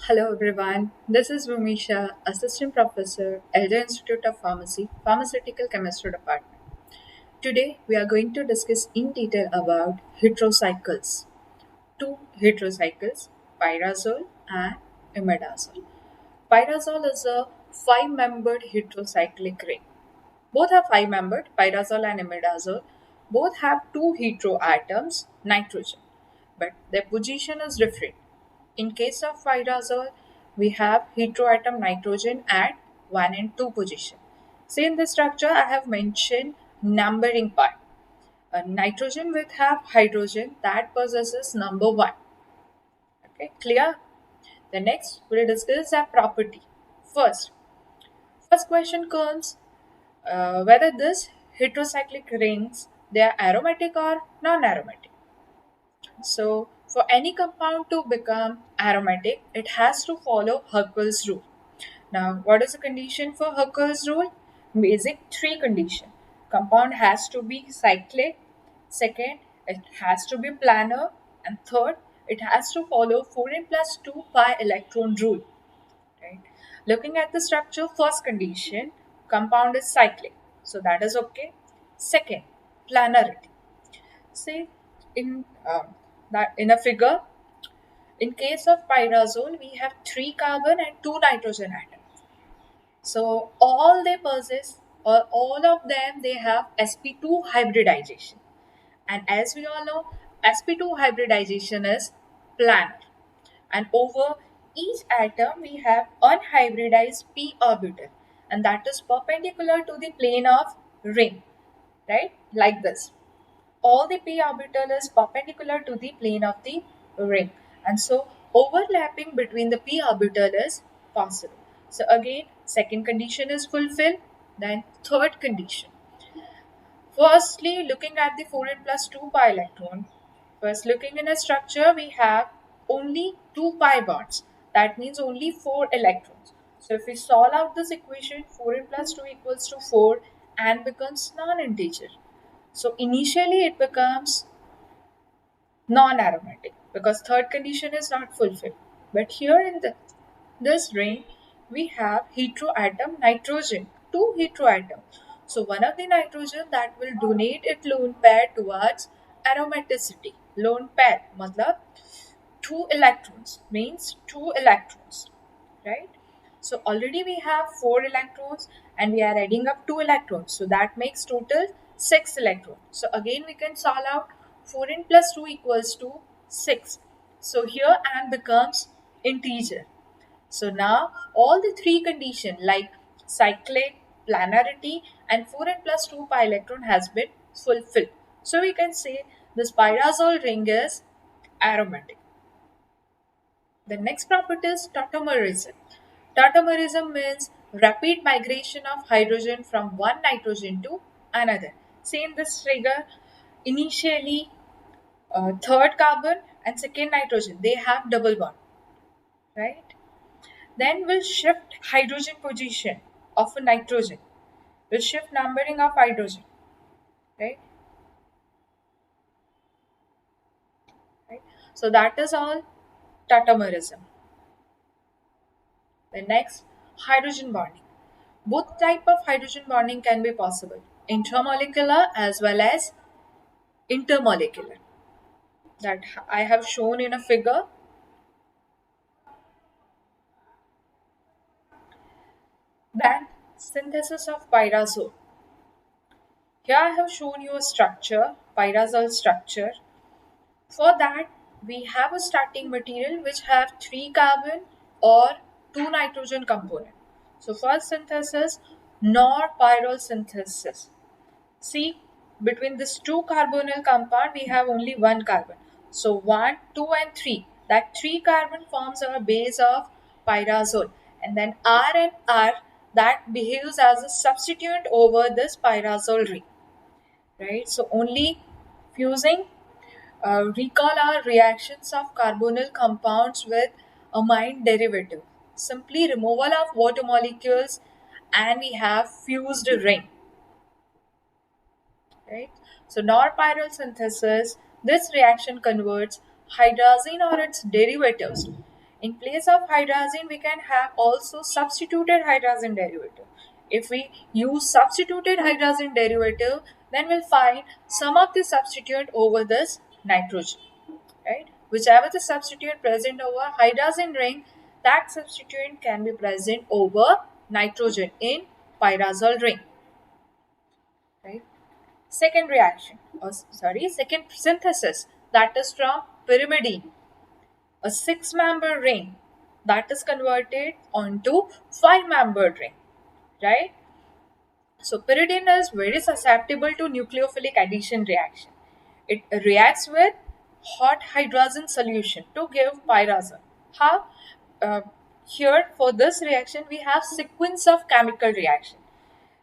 Hello everyone, this is Rumisha, Assistant Professor, Elder Institute of Pharmacy, Pharmaceutical Chemistry Department. Today we are going to discuss in detail about heterocycles. Two heterocycles, pyrazole and imidazole. Pyrazole is a five-membered heterocyclic ring. Both are five-membered, pyrazole and imidazole. Both have two heteroatoms, nitrogen, but their position is different. In case of pyrazole, we have heteroatom nitrogen at 1 and 2 position. See in this structure, I have mentioned numbering part. A nitrogen will have hydrogen that possesses number 1. Okay, clear? The next we'll discuss a property. First, first question comes whether this heterocyclic rings they are aromatic or non-aromatic. So, for any compound to become aromatic, it has to follow Huckel's rule. Now, what is the condition for Huckel's rule? Basic three condition. Compound has to be cyclic. Second, it has to be planar. And third, it has to follow 4n plus 2 pi electron rule. Right? Looking at the structure, first condition, compound is cyclic. So that is okay. Second, planarity. Say in that in a figure, in case of pyrazole, we have three carbon and two nitrogen atoms. So all they possess, or all of them, they have sp2 hybridization. And as we all know, sp2 hybridization is planar. And over each atom, we have unhybridized p orbital, and that is perpendicular to the plane of ring, right? Like this, all the p orbital is perpendicular to the plane of the ring, and so overlapping between the p orbital is possible. So again, second condition is fulfilled. Then third condition, firstly looking at the 4n plus 2 pi electron. First, looking in a structure, we have only 2 pi bonds, that means only 4 electrons. So if we solve out this equation, 4n plus 2 equals to 4 and becomes non-integer. So initially it becomes non-aromatic because third condition is not fulfilled. But here in this ring, we have heteroatom nitrogen, two heteroatoms. So one of the nitrogen that will donate its lone pair towards aromaticity. Lone pair, matlab two electrons means two electrons, right? So already we have 4 electrons and we are adding up 2 electrons. So that makes total 6 electrons. So again we can solve out 4n plus 2 equals to 6. So here n becomes integer. So now all the three conditions like cyclic, planarity and 4n plus 2 pi electron has been fulfilled. So we can say this pyrazole ring is aromatic. The next property is tautomerism. Tautomerism means rapid migration of hydrogen from one nitrogen to another. See in this figure, initially third carbon and second nitrogen, they have double bond, right? Then we'll shift hydrogen position of a nitrogen. We'll shift numbering of hydrogen, right? Right. So that is all tautomerism. The next, hydrogen bonding. Both type of hydrogen bonding can be possible, intramolecular as well as intermolecular, that I have shown in a figure. Then synthesis of pyrazole. Here I have shown you a structure, pyrazole structure. For that, we have a starting material which have 3 carbon or 2 nitrogen component. So first synthesis, non-pyrrole synthesis. See, between this two carbonyl compound, we have only one carbon. So 1, 2 and 3. That 3 carbon forms our base of pyrazole. And then R and R, that behaves as a substituent over this pyrazole ring. Right? So only fusing, recall our reactions of carbonyl compounds with amine derivative. Simply removal of water molecules and we have fused ring. Right? So non-pyrrole synthesis, this reaction converts hydrazine or its derivatives In place of hydrazine, we can have also substituted hydrazine derivative. If we use substituted hydrazine derivative, then we'll find some of the substituent over this nitrogen, right? Whichever the substituent present over hydrazine ring, that substituent can be present over nitrogen in pyrazole ring, right? Second reaction, second synthesis, that is from pyrimidine, a six-member ring that is converted onto five-membered ring, right? So pyridine is very susceptible to nucleophilic addition reaction. It reacts with hot hydrazine solution to give pyrazine. How? Uh, Here for this reaction we have sequence of chemical reaction.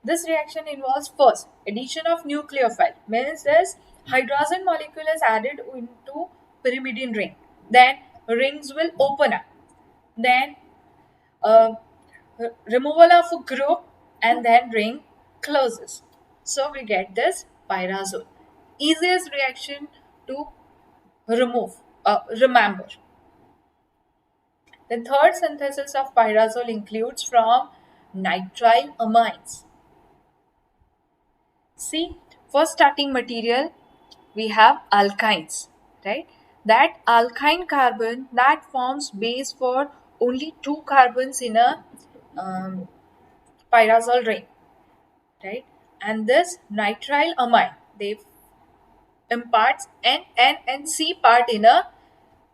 This reaction involves first addition of nucleophile, means this hydrazine molecule is added into pyrimidine ring. Then rings will open up. Then uh, removal of a group, and then ring closes. So we get this pyrazole. Easiest reaction to remember. The third synthesis of pyrazole includes from nitrile amines. See, for starting material, we have alkynes, right? That alkyne carbon that forms base for only two carbons in a um, pyrazole ring, right? And this nitrile amine, they imparts N and C part in a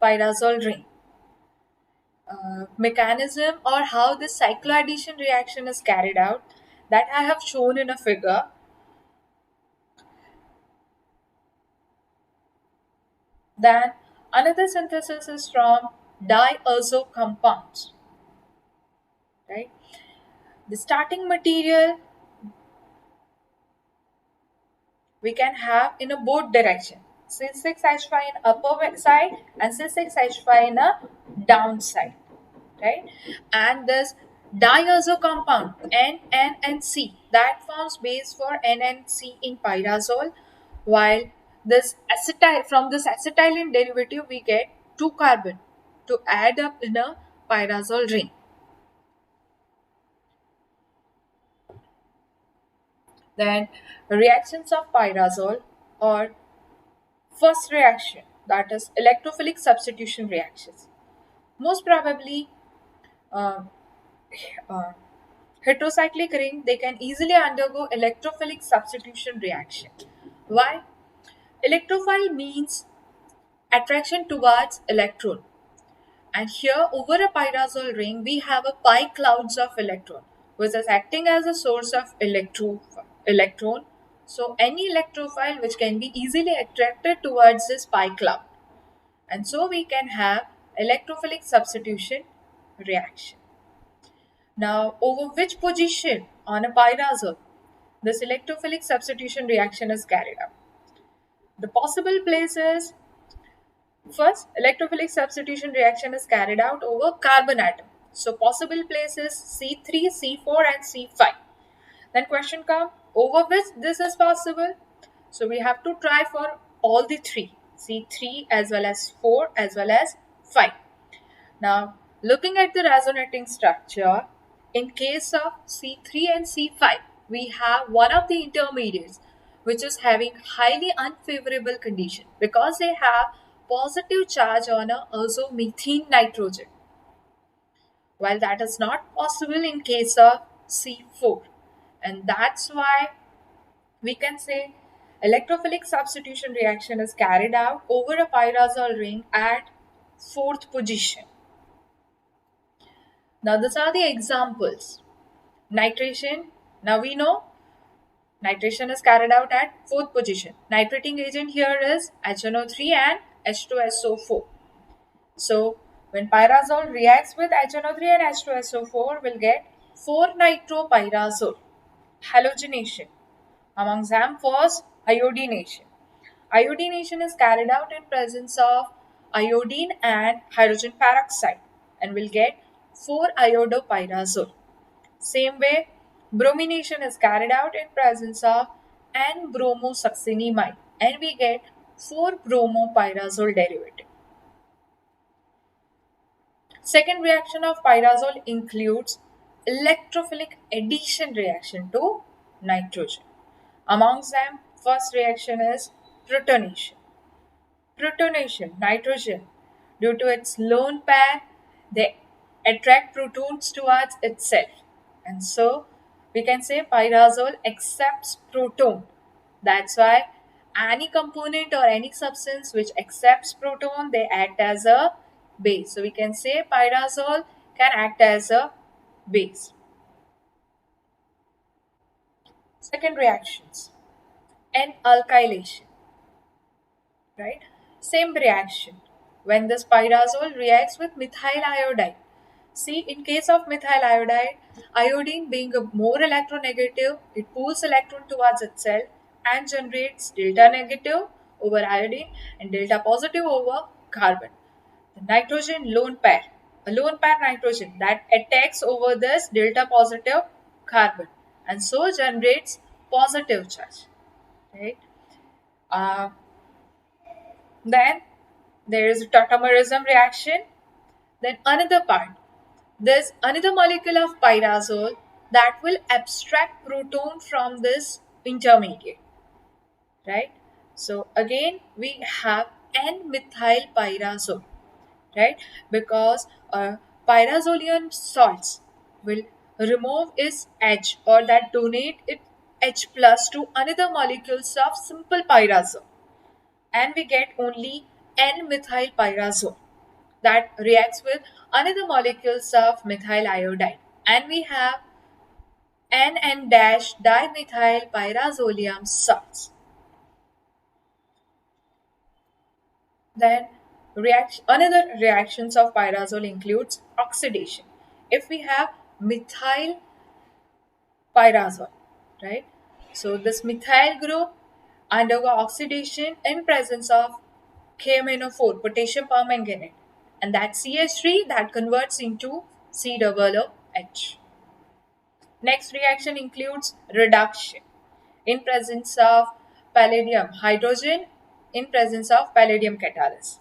pyrazole ring. Mechanism or how this cycloaddition reaction is carried out, that I have shown in a figure. Then another synthesis is from diazo compounds, right? The starting material we can have in a both direction. C6H5 in upper side and C6H5 in a downside, right? And this diazo compound N and C that forms base for N and C in pyrazole, while this acetyl from this acetylene derivative we get two carbon to add up in a pyrazole ring. Then reactions of pyrazole, or first reaction, that is electrophilic substitution reactions. Most probably uh, uh, heterocyclic ring, they can easily undergo electrophilic substitution reaction. Why? Electrophile means attraction towards electron. And here over a pyrazole ring, we have a pi clouds of electron, which is acting as a source of electron. So any electrophile which can be easily attracted towards this pi cloud. And so we can have electrophilic substitution reaction. Now, over which position on a pyrazole this electrophilic substitution reaction is carried out? The possible places, first, electrophilic substitution reaction is carried out over carbon atom. So, possible places C3, C4 and C5. Then question come, over which this is possible? So, we have to try for all the three, C3 as well as 4 as well as 5. Now, looking at the resonating structure, in case of C3 and C5, we have one of the intermediates which is having highly unfavorable condition because they have positive charge on a azomethane nitrogen, while that is not possible in case of C4. And that's why we can say electrophilic substitution reaction is carried out over a pyrazole ring at fourth position. Now, these are the examples. Nitration. Now we know nitration is carried out at fourth position. Nitrating agent here is HNO3 and H2SO4. So, when pyrazole reacts with HNO3 and H2SO4, we'll get 4-nitropyrazole, halogenation. Among them, first iodination. Iodination is carried out in presence of iodine and hydrogen peroxide, and we'll get 4-iodopyrazole. Same way, bromination is carried out in presence of N-bromosuccinimide, and we get 4-bromopyrazole derivative. Second reaction of pyrazole includes electrophilic addition reaction to nitrogen. Amongst them, first reaction is protonation. Protonation, nitrogen, due to its lone pair, they attract protons towards itself. And so we can say pyrazole accepts proton. That's why any component or any substance which accepts proton, they act as a base. So we can say pyrazole can act as a base. Second reactions, N-alkylation, right? Same reaction. When this pyrazole reacts with methyl iodide. See, in case of methyl iodide, iodine being a more electronegative, it pulls electron towards itself and generates delta negative over iodine and delta positive over carbon. The nitrogen lone pair, a lone pair nitrogen that attacks over this delta positive carbon and so generates positive charge, right? Uh, then there is tautomerism reaction. Then another part, there's another molecule of pyrazole that will abstract proton from this intermediate, right? So again we have N-methyl pyrazole, right? Because pyrazolium salts will remove its H or that donate it H plus to another molecules of simple pyrazole, and we get only N-methyl pyrazole that reacts with another molecules of methyl iodide, and we have N dash dimethyl pyrazolium salts. Then another reactions of pyrazole includes oxidation. If we have methyl pyrazole, right? So this methyl group undergo oxidation in presence of KMNO4, potassium permanganate, and that CH3 that converts into COOH. Next reaction includes reduction in presence of palladium hydrogen in presence of palladium catalyst.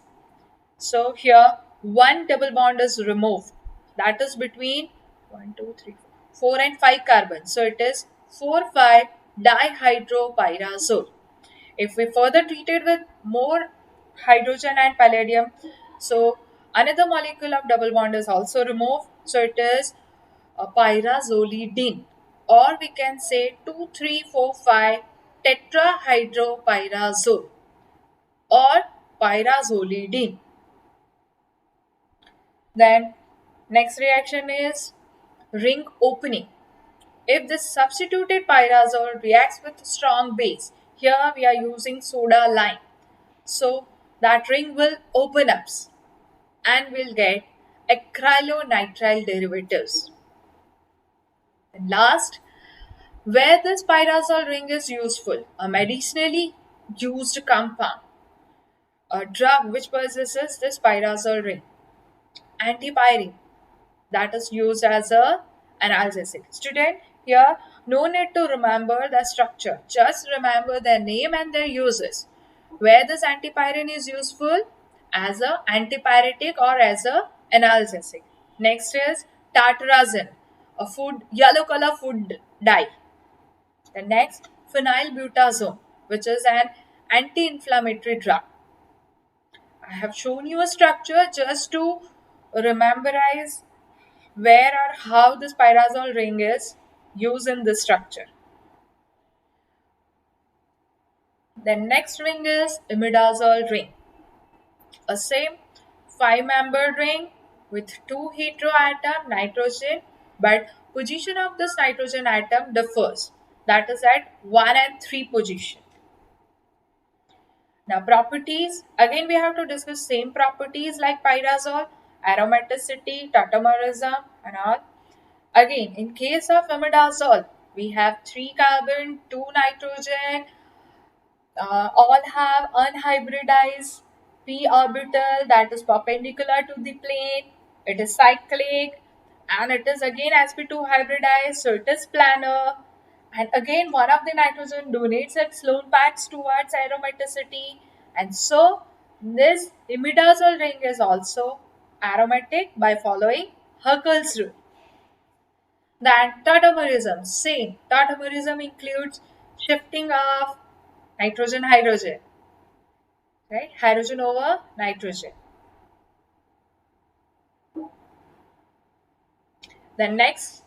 So here one double bond is removed, that is between 1, 2, 3, 4 and 5 carbons. So it is 4,5 dihydropyrazole. If we further treat it with more hydrogen and palladium, so another molecule of double bond is also removed. So it is a pyrazolidine, or we can say 2,3,4,5 tetrahydropyrazole or pyrazolidine. Then next reaction is ring opening. If this substituted pyrazole reacts with strong base, here we are using soda lime. So that ring will open up and we'll get acrylonitrile derivatives. And last, where this pyrazole ring is useful, a medicinally used compound, a drug which possesses this pyrazole ring, antipyrine, that is used as a analgesic. Student, here no need to remember the structure, just remember their name and their uses. Where this antipyrine is useful as a antipyretic or as a analgesic. Next is tartarazine, a food yellow color food dye. The next, phenylbutazone, which is an anti-inflammatory drug. I have shown you a structure just to rememberize where or how this pyrazole ring is used in this structure. The next ring is imidazole ring, a same 5-membered ring with 2 heteroatom nitrogen, but position of this nitrogen atom differs, that is at 1 and 3 position. Now properties, again we have to discuss same properties like pyrazole, aromaticity, tautomerism and all. Again, in case of imidazole, we have 3 carbon, 2 nitrogen, all have unhybridized p orbital that is perpendicular to the plane. It is cyclic and it is again sp2 hybridized, so it is planar. And again, one of the nitrogen donates its lone pairs towards aromaticity, and so this imidazole ring is also aromatic by following Huckel's rule. Then tautomerism, same. Tautomerism includes shifting of nitrogen hydrogen, right? Hydrogen over nitrogen. Then next,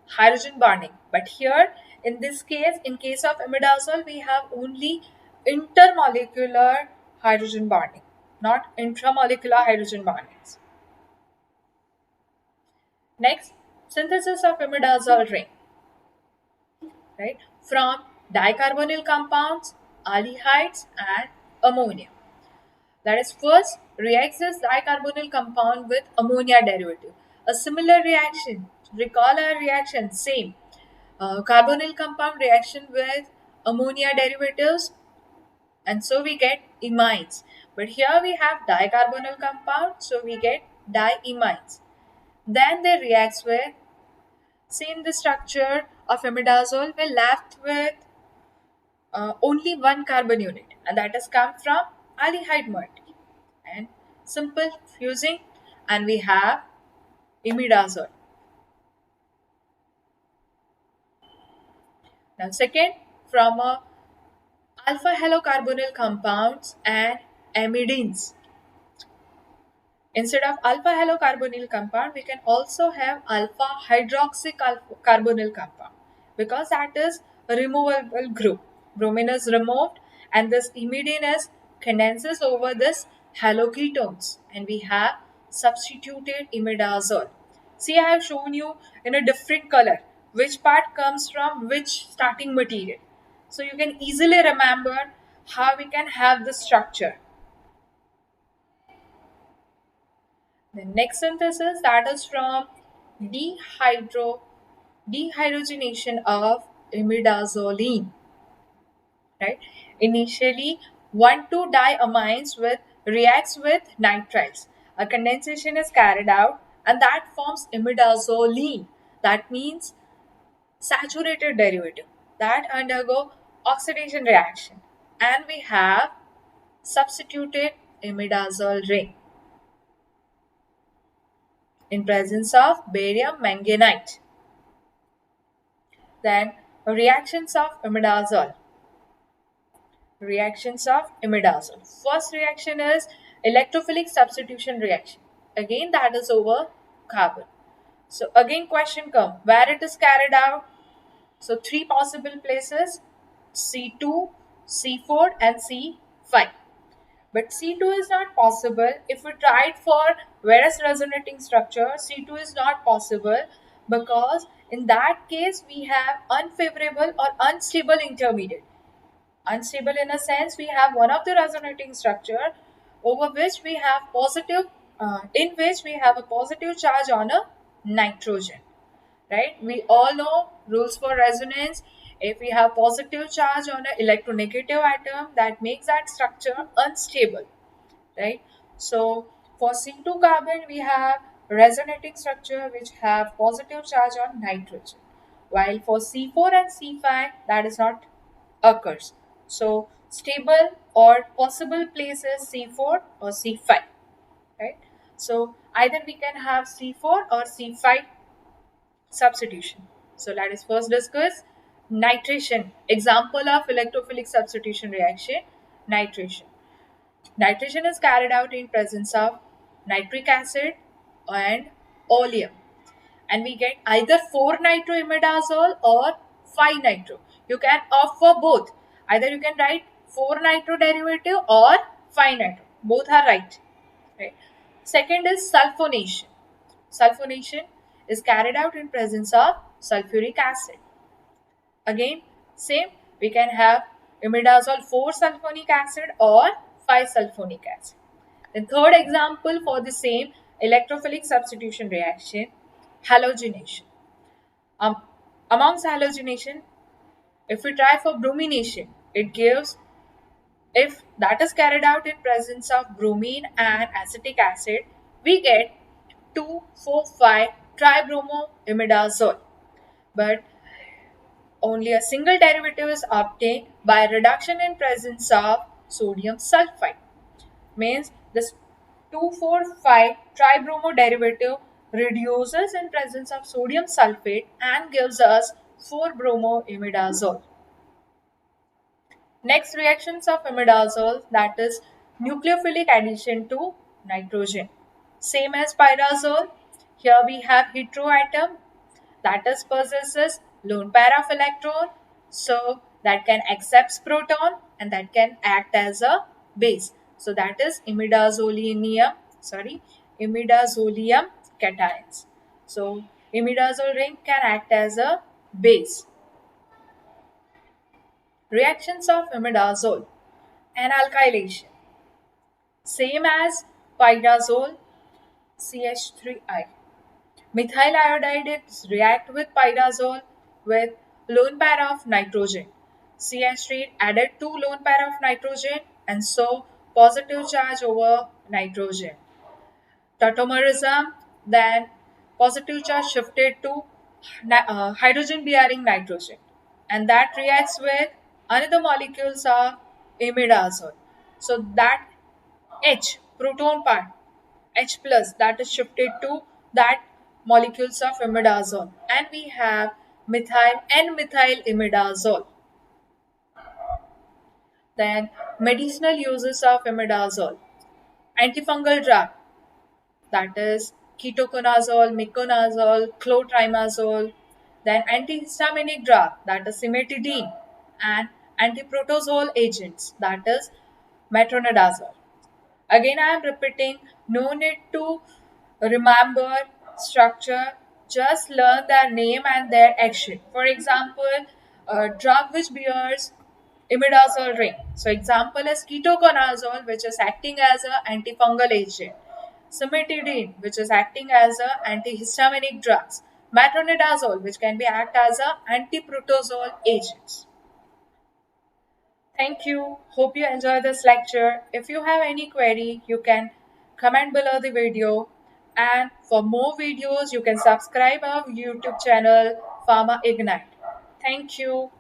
hydrogen bonding. But here, in this case, in case of imidazole, we have only intermolecular hydrogen bonding, not intramolecular hydrogen bondings. Next, synthesis of imidazole ring, right? From dicarbonyl compounds, aldehydes, and ammonia. That is, first reacts this dicarbonyl compound with ammonia derivative. A similar reaction, recall our reaction, same. Carbonyl compound reaction with ammonia derivatives, and so we get imines. But here we have dicarbonyl compound, so we get diimines. Then they reacts with, same the structure of imidazole, we're left with only one carbon unit, and that has come from aldehyde moiety. And simple fusing, and we have imidazole. Now, second, from alpha halocarbonyl compounds and amidines. Instead of alpha halocarbonyl compound, we can also have alpha hydroxy carbonyl compound, because that is a removable group. Bromine is removed and this imidine is condenses over this haloketones, and we have substituted imidazole. See, I have shown you in a different color which part comes from which starting material. So you can easily remember how we can have the structure. The next synthesis, that is from dehydrogenation of imidazoline, right? Initially, 1,2-diamines with reacts with nitriles. A condensation is carried out, and that forms imidazoline. That means saturated derivative that undergo oxidation reaction, and we have substituted imidazole ring in presence of barium manganite. Then reactions of imidazole. Reactions of imidazole. First reaction is electrophilic substitution reaction. Again, that is over carbon. So again, question come where it is carried out. So three possible places: C2, C4, and C5. But C2 is not possible. If we tried for various resonating structure, C2 is not possible, because in that case we have unfavorable or unstable intermediate. Unstable in a sense, we have one of the resonating structure over which we have positive, in which we have a positive charge on a nitrogen, right? We all know rules for resonance. If we have positive charge on an electronegative atom, that makes that structure unstable, right? So for C2 carbon, we have resonating structure which have positive charge on nitrogen, while for C4 and C5, that is not occurs. So stable or possible places C4 or C5, right? So either we can have C4 or C5 substitution. So let us first discuss nitration. Example of electrophilic substitution reaction, nitration. Nitration is carried out in presence of nitric acid and oleum, and we get either 4-nitroimidazole or 5-nitro. You can opt for both. Either you can write 4-nitro derivative or 5-nitro. Both are right. Right. Second is sulfonation. Sulfonation is carried out in presence of sulfuric acid. Again, same, we can have imidazole 4-sulfonic acid or 5-sulfonic acid. The third example for the same electrophilic substitution reaction, halogenation. Um, Amongst halogenation, if we try for bromination, it gives, if that is carried out in presence of bromine and acetic acid, we get 2,4,5 tribromoimidazole. But only a single derivative is obtained by reduction in presence of sodium sulfite. Means this 2,4,5 tribromo derivative reduces in presence of sodium sulfate and gives us 4-bromoimidazole. Next reactions of imidazole, that is nucleophilic addition to nitrogen. Same as pyrazole, here we have heteroatom that is possesses lone pair of electron, so that can accept proton and that can act as a base. So that is imidazolium cations. So imidazole ring can act as a base. Reactions of imidazole and alkylation. Same as pyrazole, CH3I. Methyl iodides react with pyrazole with lone pair of nitrogen. CH3 added two lone pair of nitrogen and so positive charge over nitrogen. Tautomerism, then positive charge shifted to hydrogen bearing nitrogen, and that reacts with another molecules of imidazole. So that H proton part, H plus, that is shifted to that molecules of imidazole, and we have methyl and methyl imidazole. Then medicinal uses of imidazole: antifungal drug, that is ketoconazole, miconazole, clotrimazole. Then antihistaminic drug, that is cimetidine, and antiprotozoal agents, that is metronidazole. Again, I am repeating, no need to remember structure, just learn their name and their action. For example, a drug which bears imidazole ring. So example is ketoconazole, which is acting as an antifungal agent. Cimetidine, which is acting as an antihistaminic drugs. Metronidazole, which can be act as an antiprotozoal agents. Thank you. Hope you enjoy this lecture. If you have any query, you can comment below the video. And for more videos, you can subscribe our YouTube channel, Pharma Ignite. Thank you.